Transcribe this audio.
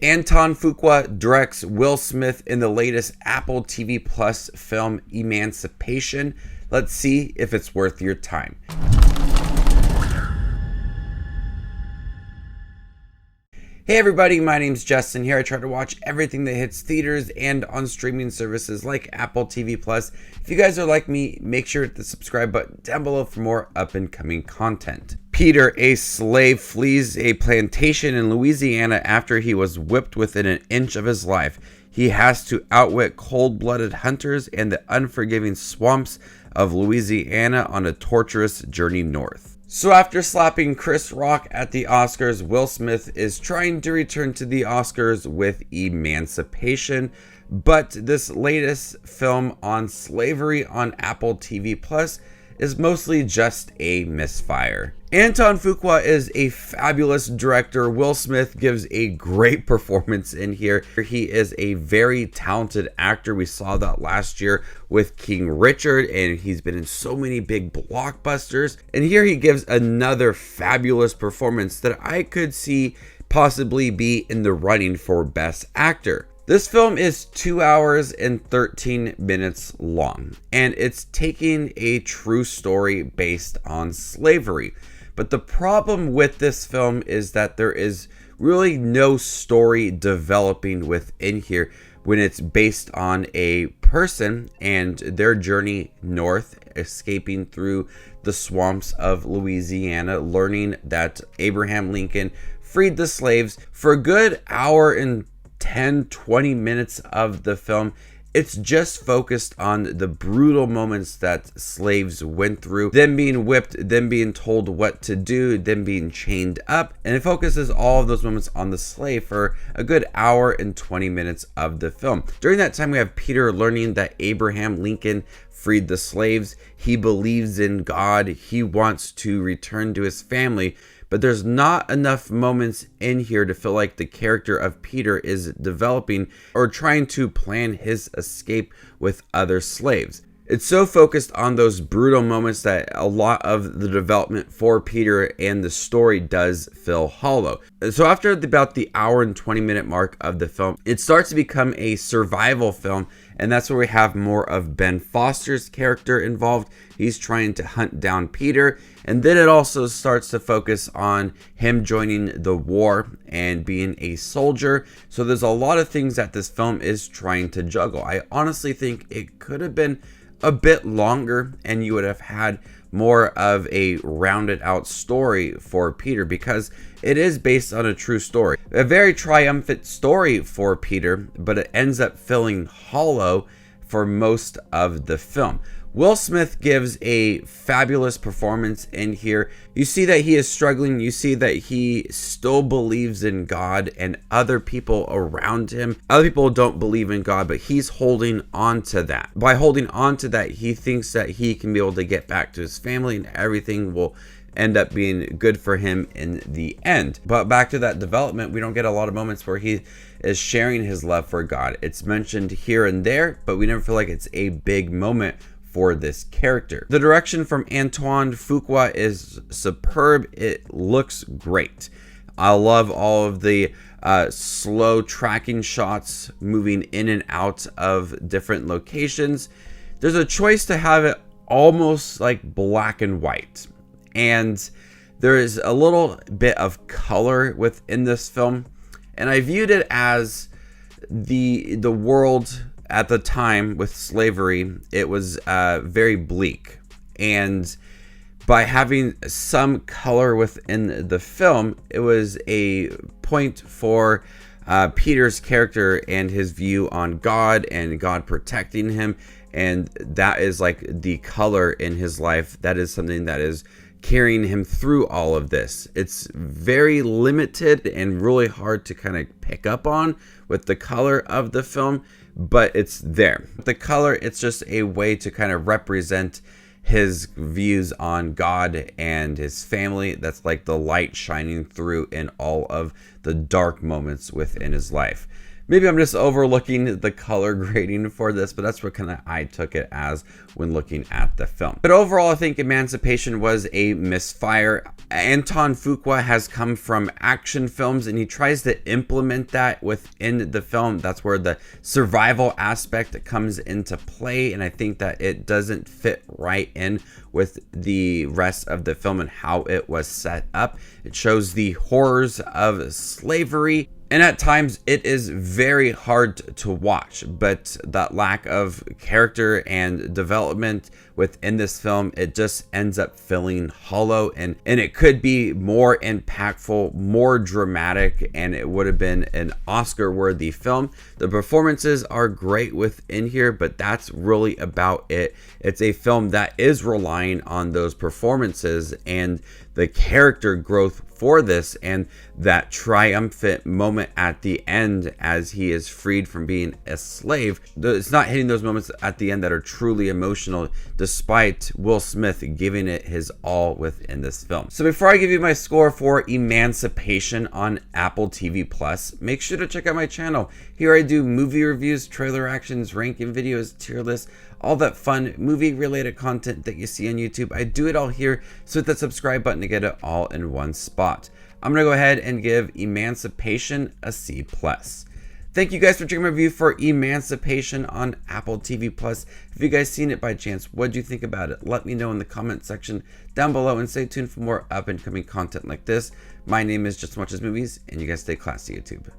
Anton Fuqua directs Will Smith in the latest Apple TV Plus film Emancipation. Let's see if it's worth your time. Hey everybody, my name's Justin here. I try to watch everything that hits theaters and on streaming services like Apple TV Plus. If you guys are like me, make sure to hit the subscribe button down below for more up and coming content. Peter, a slave, flees a plantation in Louisiana after he was whipped within an inch of his life. He has to outwit cold-blooded hunters and the unforgiving swamps of Louisiana on a torturous journey north. So after slapping Chris Rock at the Oscars, Will Smith is trying to return to the Oscars with Emancipation, but this latest film on slavery on Apple TV Plus is mostly just a misfire. Anton Fuqua is a fabulous director. Will Smith gives a great performance in here. He is a very talented actor. We saw that last year with King Richard, and he's been in so many big blockbusters. And here he gives another fabulous performance that I could see possibly be in the running for Best Actor. This film is 2 hours and 13 minutes long, and it's taking a true story based on slavery. But the problem with this film is that there is really no story developing within here when it's based on a person and their journey north, escaping through the swamps of Louisiana, learning that Abraham Lincoln freed the slaves. For a good hour and 10-20 minutes of the film, it's just focused on the brutal moments that slaves went through, them being whipped, them being told what to do, them being chained up, and it focuses all of those moments on the slave for a good hour and 20 minutes of the film. During that time, we have Peter learning that Abraham Lincoln freed the slaves. He believes in God. He wants to return to his family. But there's not enough moments in here to feel like the character of Peter is developing or trying to plan his escape with other slaves. It's so focused on those brutal moments that a lot of the development for Peter and the story does feel hollow. So after about the hour and 20 minute mark of the film, it starts to become a survival film, and that's where we have more of Ben Foster's character involved. He's trying to hunt down Peter, and then it also starts to focus on him joining the war and being a soldier. So there's a lot of things that this film is trying to juggle. I honestly think it could have been a bit longer and you would have had more of a rounded out story for Peter, because it is based on a true story. A very triumphant story for Peter, but it ends up feeling hollow for most of the film. Will Smith gives a fabulous performance in here. You see that he is struggling. You see that he still believes in God and other people around him. Other people don't believe in God, but he's holding on to that. By holding on to that, he thinks that he can be able to get back to his family and everything will end up being good for him in the end. But back to that development, we don't get a lot of moments where he is sharing his love for God. It's mentioned here and there, but we never feel like it's a big moment for this character. The direction from Anton Fuqua is superb. It looks great. I love all of the slow tracking shots moving in and out of different locations. There's a choice to have it almost like black and white, and there is a little bit of color within this film, and I viewed it as the world at the time with slavery. It was very bleak, and by having some color within the film, it was a point for Peter's character and his view on God and God protecting him, and that is like the color in his life. That is something that is carrying him through all of this. It's very limited and really hard to kind of pick up on with the color of the film, but it's there. The color, it's just a way to kind of represent his views on God and his family. That's like the light shining through in all of the dark moments within his life. Maybe I'm just overlooking the color grading for this, but that's what kind of I took it as when looking at the film. But overall, I think Emancipation was a misfire. Anton Fuqua has come from action films, and he tries to implement that within the film. That's where the survival aspect comes into play, and I think that it doesn't fit right in with the rest of the film and how it was set up. It shows the horrors of slavery, and at times it is very hard to watch, but that lack of character and development within this film, it just ends up feeling hollow, and it could be more impactful, more dramatic, and it would have been an Oscar-worthy film. The performances are great within here, but that's really about it. It's a film that is relying on those performances and the character growth for this, and that triumphant moment at the end as he is freed from being a slave. It's not hitting those moments at the end that are truly emotional, despite Will Smith giving it his all within this film. So before I give you my score for Emancipation on Apple TV Plus, make sure to check out my channel. Here I do movie reviews, trailer reactions, ranking videos, tier lists, all that fun movie related content that you see on YouTube. I do it all here, so hit that subscribe button to get it all in one spot. I'm gonna go ahead and give Emancipation a C+. Thank you guys for checking my review for Emancipation on Apple TV Plus. If you guys seen it by chance, what do you think about it? Let me know in the comment section down below, and stay tuned for more up and coming content like this. My name is Just Watches Movies, and you guys stay classy, YouTube.